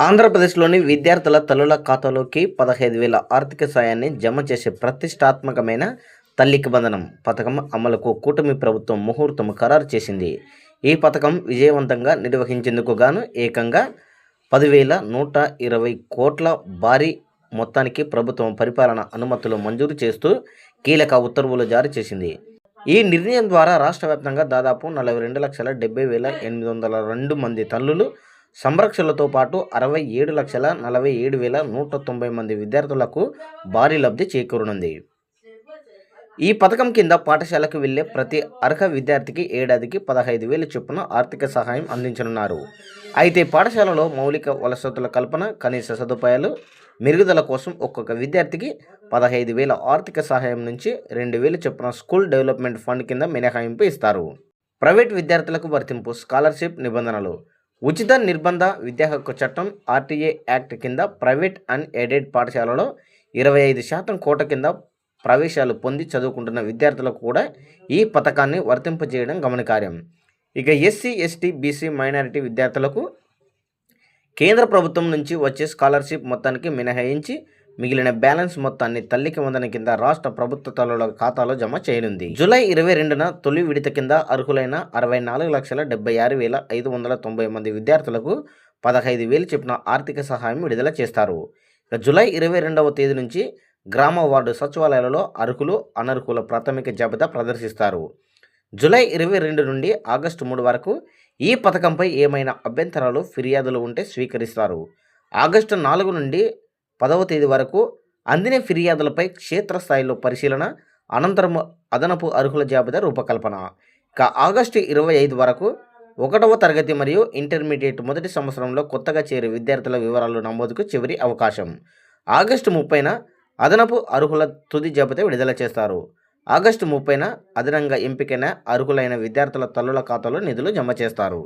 ఆంధ్రప్రదేశ్‌లోని విద్యార్థుల తల్లుల ఖాతాలోకి 15,000 ఆర్థిక సాయాన్ని జమ చేసే ప్రతిష్టాత్మకమైన తల్లికి వందనం పథకం అమలుకు కూటమి ప్రభుత్వం ముహూర్తం ఖరారు చేసింది. ఈ పథకం విజయవంతంగా నిర్వహించేందుకు గాను ఏకంగా 10,120 కోట్ల భారీ మొత్తానికి ప్రభుత్వం పరిపాలన అనుమతులు మంజూరు చేస్తూ కీలక ఉత్తర్వులు జారీ చేసింది. ఈ నిర్ణయం ద్వారా రాష్ట్ర వ్యాప్తంగా దాదాపు 42,70,802 మంది తల్లులు సంరక్షణలతో పాటు 67,47,190 మంది విద్యార్థులకు భారీ లబ్ధి చేకూరనుంది. ఈ పథకం కింద పాఠశాలకు వెళ్లే ప్రతి అర్హ విద్యార్థికి ఏడాదికి 15,000 చొప్పున ఆర్థిక సహాయం అందించనున్నారు. అయితే పాఠశాలలో మౌలిక వసతుల కల్పన, కనీస సదుపాయాలు మెరుగుదల కోసం ఒక్కొక్క విద్యార్థికి 15,000 ఆర్థిక సహాయం నుంచి 2,000 చొప్పున స్కూల్ డెవలప్మెంట్ ఫండ్ కింద మినహాయింపు ఇస్తారు. ప్రైవేట్ విద్యార్థులకు వర్తింపు స్కాలర్షిప్ నిబంధనలు. ఉచిత నిర్బంధ విద్యా హక్కు చట్టం ఆర్టీఏ యాక్ట్ కింద ప్రైవేట్ అండ్ ఎయిడెడ్ పాఠశాలలో 25% కోట కింద ప్రవేశాలు పొంది చదువుకుంటున్న విద్యార్థులకు కూడా ఈ పథకాన్ని వర్తింపజేయడం గమనార్హం. ఇక ఎస్సీ, ఎస్టీ, బీసీ, మైనారిటీ విద్యార్థులకు కేంద్ర ప్రభుత్వం నుంచి వచ్చే స్కాలర్షిప్ మొత్తానికి మినహాయించి మిగిలిన బ్యాలెన్స్ మొత్తాన్ని తల్లికి వందనం కింద రాష్ట్ర ప్రభుత్వ తల్లుల ఖాతాలో జమ చేయనుంది. జూలై 22న తొలి విడత కింద అర్హులైన 64,76,590 మంది విద్యార్థులకు 15,000 చొప్పున ఆర్థిక సహాయం విడుదల చేస్తారు. జూలై 22వ తేదీ నుంచి గ్రామ వార్డు సచివాలయాలలో అర్హులు, అనర్హుల ప్రాథమిక జాబితా ప్రదర్శిస్తారు. జూలై 22 నుండి ఆగస్టు 3 వరకు ఈ పథకంపై ఏమైనా అభ్యంతరాలు, ఫిర్యాదులు ఉంటే స్వీకరిస్తారు. ఆగస్టు 4 నుండి 10వ తేదీ వరకు అందిన ఫిర్యాదులపై క్షేత్రస్థాయిలో పరిశీలన అనంతరం అదనపు అర్హుల జాబితా రూపకల్పన. ఇక ఆగస్టు 25 వరకు 1వ తరగతి మరియు ఇంటర్మీడియట్ మొదటి సంవత్సరంలో కొత్తగా చేరే విద్యార్థుల వివరాలు నమోదుకు చివరి అవకాశం. ఆగస్టు 30న అదనపు అర్హుల తుది జాబితా విడుదల చేస్తారు. ఆగస్టు 30న అదనంగా ఎంపికైన అర్హులైన విద్యార్థుల తల్లుల ఖాతాలో నిధులు జమ చేస్తారు.